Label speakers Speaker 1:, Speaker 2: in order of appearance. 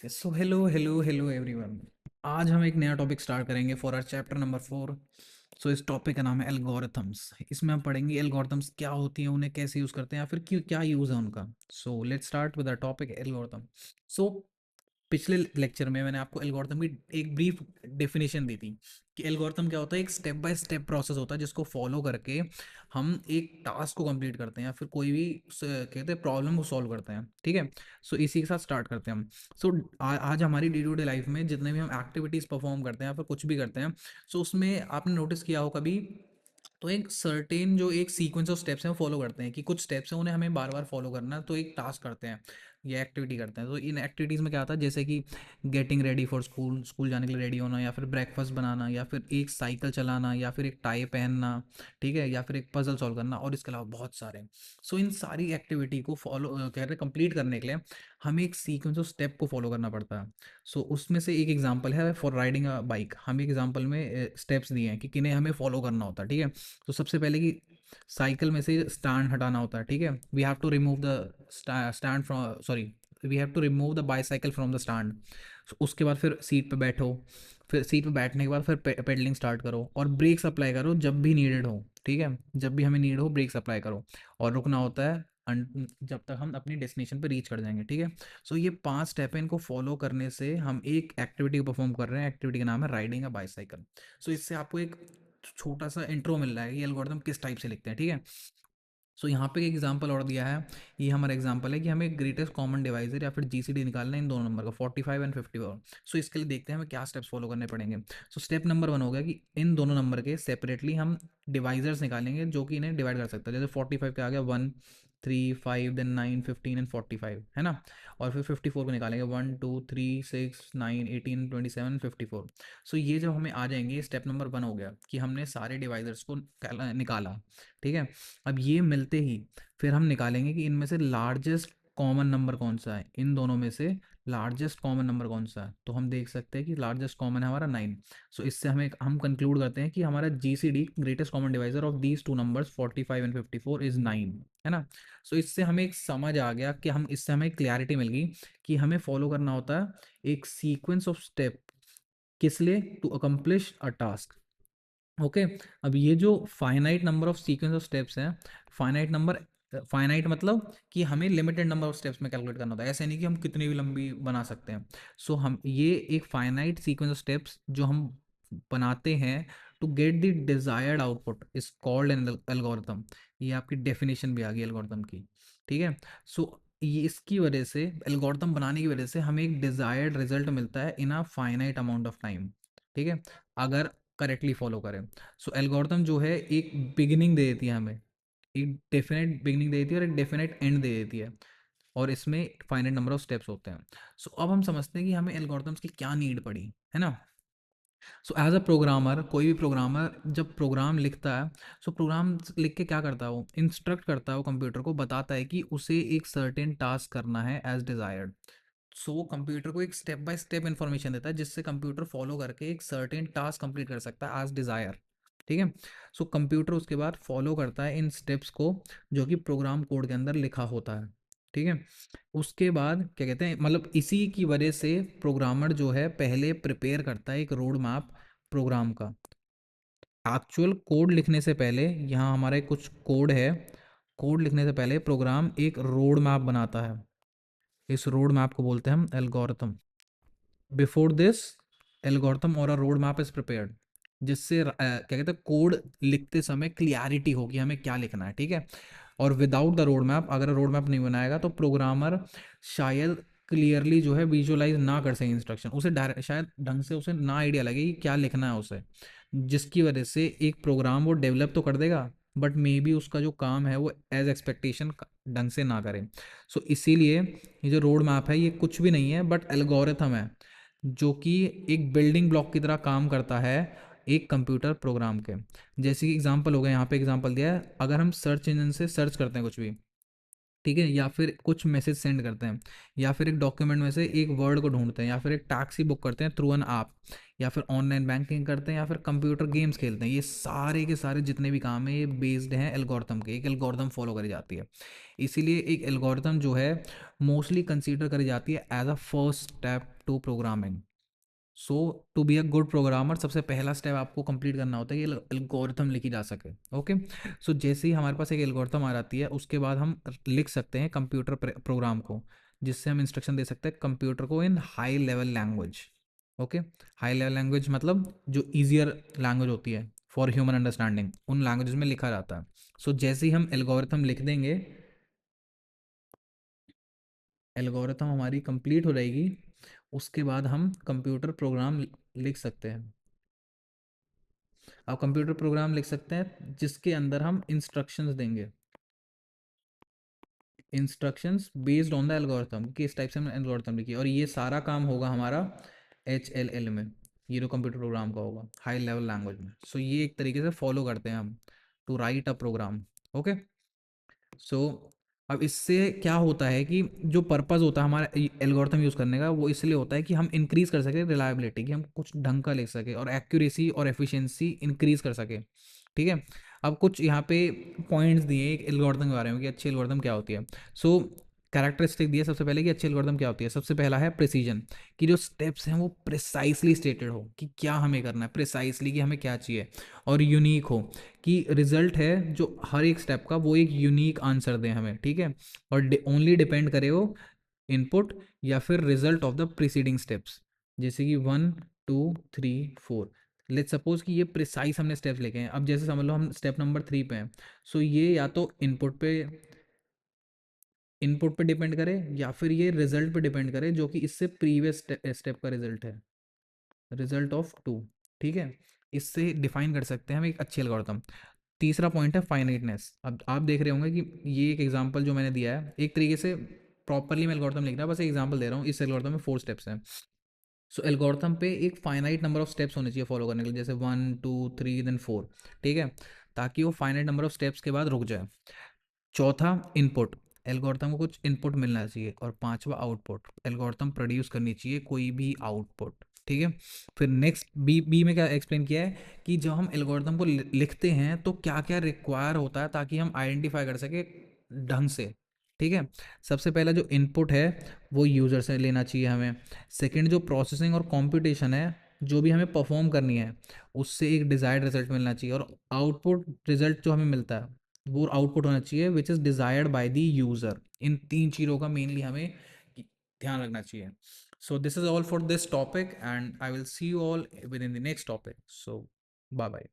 Speaker 1: So hello hello hello everyone. आज हम एक नया टॉपिक स्टार्ट करेंगे फॉर आवर चैप्टर नंबर 4। सो इस टॉपिक का नाम है एल्गोरिथम्स। इसमें हम पढ़ेंगे एल्गोरिथम्स क्या होती हैं, उन्हें कैसे यूज़ करते हैं या फिर क्यों क्या यूज़ है उनका। So let's start with the topic algorithm. So पिछले लेक्चर में मैंने आपको एल्गोरिथम की एक ब्रीफ डेफिनेशन दी थी कि एल्गोरिथम क्या होता है। एक स्टेप बाय स्टेप प्रोसेस होता है जिसको फॉलो करके हम एक टास्क को कंप्लीट करते हैं या फिर कोई भी कहते हैं प्रॉब्लम को सॉल्व करते हैं। ठीक है। सो इसी के साथ स्टार्ट करते हैं हम। सो आज हमारी डे टू डे लाइफ में जितने भी हम एक्टिविटीज़ परफॉर्म करते हैं या फिर कुछ भी करते हैं, सो उसमें आपने नोटिस किया हो कभी, तो एक सर्टेन जो एक सीक्वेंस ऑफ स्टेप्स हैं वो फॉलो करते हैं कि कुछ स्टेप्स हैं उन्हें हमें बार बार फॉलो करना है, तो एक टास्क करते हैं या एक्टिविटी करते हैं। तो इन एक्टिविटीज़ में क्या आता है, जैसे कि getting ready for school, school जाने के लिए रेडी होना, या फिर ब्रेकफास्ट बनाना, या फिर एक साइकिल चलाना, या फिर एक टाई पहनना, ठीक है, या फिर एक पजल सॉल्व करना, और इसके अलावा बहुत सारे। सो इन सारी एक्टिविटी को फॉलो कह रहे कंप्लीट करने के लिए हमें एक सीक्वेंस ऑफ स्टेप को फॉलो करना पड़ता है। सो उसमें से एक एग्जांपल है फॉर राइडिंग अ बाइक। हम एग्जांपल में स्टेप्स दिए हैं कि किन्हें हमें फॉलो करना होता है। ठीक है। तो सबसे पहले कि साइकिल में से स्टैंड हटाना होता है। ठीक है। We have to remove the stand from sorry we have to remove the bicycle from the stand. उसके बाद फिर सीट पे बैठो। फिर सीट पे बैठने के बाद फिर पेडलिंग स्टार्ट करो और ब्रेक्स अप्लाई करो जब भी नीडेड हो। ठीक है। जब भी हमें नीड हो ब्रेक्स अप्लाई करो। और रुकना होता है जब तक हम अपनी डेस्टिनेशन पे रीच कर जाएंगे। ठीक है। सो ये 5 स्टेप है, इनको फॉलो करने से हम एक एक्टिविटी को परफॉर्म कर रहे हैं। एक्टिविटी का नाम है राइडिंग अ बाईसाइकिल। सो इससे आपको एक छोटा सा इंट्रो मिल रहा है कि एल्गोरिथम किस टाइप से लिखते हैं। ठीक है। सो यहाँ पे एक एग्जांपल और दिया है। ये हमारा एग्जांपल है कि हमें ग्रेटेस्ट कॉमन डिवाइजर या फिर जीसीडी निकालना है इन दोनों नंबर का, 45 एंड 54। सो इसके लिए देखते हैं हमें क्या स्टेप्स फॉलो करने पड़ेंगे। सो स्टेप नंबर 1 हो गया कि इन दोनों नंबर के सेपरेटली हम डिवाइजर्स निकालेंगे जो कि इन्हें डिवाइड कर सकता है। जैसे 45 का आ गया 1 3 5 देन 9 15 एंड 45, है ना। और फिर 54 को निकालेंगे 1 2 3 6 9 18 27 54। सो ये जब हमें आ जाएंगे, स्टेप नंबर 1 हो गया कि हमने सारे डिवाइजर्स को निकाला। ठीक है। अब ये मिलते ही फिर हम निकालेंगे कि इनमें से लार्जेस्ट कॉमन नंबर कौन सा है, इन दोनों में से लार्जेस्ट कॉमन नंबर कौन सा है। तो हम देख सकते हैं कि लार्जेस्ट कॉमन है हमारा 9। सो इससे हम कंक्लूड करते हैं कि हमारा GCD greatest common divisor of these two numbers 45 and 54 is 9, है ना। सो इससे हमें एक समझ आ गया कि हम इससे हमें क्लैरिटी मिल गई कि हमें फॉलो करना होता है एक सीक्वेंस ऑफ स्टेप, किस लिए, to accomplish a task. Okay. अब ये जो finite number of sequence of steps हैं, फाइनाइट नंबर, फाइनाइट मतलब कि हमें लिमिटेड नंबर ऑफ स्टेप्स में कैलकुलेट करना होता है, ऐसे नहीं कि हम कितनी भी लंबी बना सकते हैं। सो हम ये एक फाइनाइट सीक्वेंस ऑफ स्टेप्स जो हम बनाते हैं to get the desired output is called an algorithm. ये आपकी डेफिनेशन भी आ गई एल्गोरिथम की। ठीक है। सो ये इसकी वजह से, एल्गोरिथम बनाने की वजह से हमें एक डिजायर्ड रिजल्ट मिलता है in a finite amount of time. ठीक है। अगर करेक्टली फॉलो करें। सो एल्गोरिथम जो है एक बिगिनिंग दे देती है हमें, एक डेफिनेट बिगिनिंग दे देती है और एक डेफिनेट एंड दे देती है, और इसमें फाइनाइट नंबर ऑफ स्टेप्स होते हैं। सो अब हम समझते हैं कि हमें एल्गोरिथम्स की क्या नीड पड़ी, है ना। सो एज अ प्रोग्रामर, कोई भी प्रोग्रामर जब प्रोग्राम लिखता है, सो प्रोग्राम लिख के क्या करता है, वो इंस्ट्रक्ट करता है, वो कंप्यूटर को बताता है कि उसे एक सर्टेन टास्क करना है एज डिजायर्ड। सो वो कंप्यूटर को एक स्टेप बाय स्टेप इन्फॉर्मेशन देता है जिससे कंप्यूटर फॉलो करके एक सर्टेन टास्क कंप्लीट कर सकता है एज डिज़ायर। ठीक है। सो कंप्यूटर उसके बाद फॉलो करता है इन स्टेप्स को जो कि प्रोग्राम कोड के अंदर लिखा होता है। ठीक है। उसके बाद क्या कहते हैं, मतलब इसी की वजह से प्रोग्रामर जो है पहले प्रिपेयर करता है एक रोड मैप प्रोग्राम का। एक्चुअल कोड लिखने से पहले, यहाँ हमारे कुछ कोड है, कोड लिखने से पहले प्रोग्राम एक रोड मैप बनाता है। इस रोड मैप को बोलते हैं हम एल्गोरिथम। बिफोर दिस एल्गोरिथम और अ रोड मैप इज प्रिपेयर्ड, जिससे क्या कहते हैं कोड लिखते समय क्लियरिटी होगी हमें क्या लिखना है। ठीक है। और विदाउट द रोड मैप, अगर रोड मैप नहीं बनाएगा तो प्रोग्रामर शायद क्लियरली जो है विजुअलाइज ना कर सके इंस्ट्रक्शन, उसे डायरेक्ट शायद ढंग से उसे ना आइडिया लगे कि क्या लिखना है उसे, जिसकी वजह से एक प्रोग्राम वो डेवलप तो कर देगा बट मे बी उसका जो काम है वो एज एक्सपेक्टेशन ढंग से ना करे। सो इसीलिए ये जो रोड मैप है ये कुछ भी नहीं है बट एल्गोरिथम है, जो कि एक बिल्डिंग ब्लॉक की तरह काम करता है एक कंप्यूटर प्रोग्राम के। जैसे कि एग्जांपल हो गया, यहाँ पे एग्जांपल दिया है, अगर हम सर्च इंजन से सर्च करते हैं कुछ भी, ठीक है, या फिर कुछ मैसेज सेंड करते हैं, या फिर एक डॉक्यूमेंट में से एक वर्ड को ढूंढते हैं, या फिर एक टैक्सी बुक करते हैं थ्रू एन ऐप, या फिर ऑनलाइन बैंकिंग करते हैं, या फिर कंप्यूटर गेम्स खेलते हैं। ये सारे के सारे जितने भी काम हैं ये बेस्ड हैं एल्गोरिथम के, एक एल्गोरिथम फॉलो करी जाती है। इसीलिए एक एल्गोरिथम जो है मोस्टली कंसीडर करी जाती है as a first step to programming. So to be a good programmer सबसे पहला स्टेप आपको कंप्लीट करना होता है कि एल्गोरिथम लिखी जा सके। ओके, सो जैसे ही हमारे पास एक एल्गोरिथम आ जाती है उसके बाद हम लिख सकते हैं कंप्यूटर प्रोग्राम को, जिससे हम इंस्ट्रक्शन दे सकते हैं कंप्यूटर को इन high level language. Okay, high level language मतलब जो ईजियर लैंग्वेज होती है फॉर ह्यूमन अंडरस्टैंडिंग, उन लैंग्वेज में लिखा जाता है। सो जैसे ही हम एल्गोरिथम लिख देंगे, एल्गोरिथम हमारी कंप्लीट हो जाएगी, उसके बाद हम कंप्यूटर प्रोग्राम लिख सकते हैं। आप कंप्यूटर प्रोग्राम लिख सकते हैं जिसके अंदर हम इंस्ट्रक्शंस देंगे, instructions based on the algorithm कि इस टाइप से हमने एल्गोरिथम लिखी, और ये सारा काम होगा हमारा HLL में, ये जो कंप्यूटर प्रोग्राम का होगा हाई लेवल लैंग्वेज में। सो ये एक तरीके से फॉलो करते हैं हम to write a program. Okay, so अब इससे क्या होता है कि जो पर्पज़ होता है हमारा एल्गोरिथम यूज़ करने का, वो इसलिए होता है कि हम इंक्रीज़ कर सकें रिलायबिलिटी, कि हम कुछ ढंग का लिख सकें और एक्यूरेसी और एफिशिएंसी इंक्रीज़ कर सकें। ठीक है, अब कुछ यहाँ पे पॉइंट्स दिए एक एल्गोरिथम के बारे में कि अच्छी एल्गोरिथम क्या होती है। सो कैरेक्टरिस्टिक दिए सबसे पहले कि अच्छी एल्गोरिथम क्या होती है। सबसे पहला है प्रिसीजन, कि जो स्टेप्स हैं वो प्रिसाइसली स्टेटेड हो कि क्या हमें करना है, प्रिसाइसली कि हमें क्या चाहिए, और यूनिक हो कि रिजल्ट है जो हर एक स्टेप का वो एक यूनिक आंसर दें हमें। ठीक है, और ओनली डिपेंड करे वो इनपुट या फिर result of the preceding steps, जैसे कि 1 2 3 4। लेट सपोज कि ये प्रिसाइज हमने स्टेप्स लेके हैं। अब जैसे समझ लो हम स्टेप नंबर 3 पे हैं, सो ये या तो इनपुट पे डिपेंड करे या फिर ये रिजल्ट पे डिपेंड करे जो कि इससे प्रीवियस स्टेप का रिजल्ट है, रिजल्ट ऑफ 2। ठीक है, इससे डिफाइन कर सकते हैं हम एक अच्छी एल्गोरिथम। तीसरा पॉइंट है फाइनाइटनेस। अब आप देख रहे होंगे कि ये एक एग्जांपल जो मैंने दिया है एक तरीके से प्रॉपरली मैं एल्गोरिथम लिख रहा हूँ, बस एक एग्जांपल दे रहा हूँ। इस एल्गोरिथम में 4 स्टेप्स हैं। सो एल्गोरिथम पे एक फाइनाइट नंबर ऑफ स्टेप्स होने चाहिए फॉलो करने के लिए, जैसे 1 2 3 देन 4। ठीक है, ताकि वो फाइनाइट नंबर ऑफ स्टेप्स के बाद रुक जाए। चौथा, इनपुट, एल्गोरिथम को कुछ इनपुट मिलना चाहिए। और पांचवा, आउटपुट, एल्गोरिथम प्रोड्यूस करनी चाहिए कोई भी आउटपुट। ठीक है, फिर नेक्स्ट बी बी में क्या एक्सप्लेन किया है कि जब हम एल्गोरिथम को लिखते हैं तो क्या क्या रिक्वायर होता है ताकि हम आइडेंटिफाई कर सके ढंग से। ठीक है, सबसे पहला जो इनपुट है वो यूज़र से लेना चाहिए हमें। सेकंड, जो प्रोसेसिंग और कंप्यूटेशन है जो भी हमें परफॉर्म करनी है, उससे एक डिज़ायर्ड रिजल्ट मिलना चाहिए। और आउटपुट रिजल्ट जो हमें मिलता है वो आउटपुट होना चाहिए which is desired by the user. In 3 चीज़ों का मेनली हमें ध्यान रखना चाहिए। So this is all for this topic and I will see you all within the next topic. So bye bye.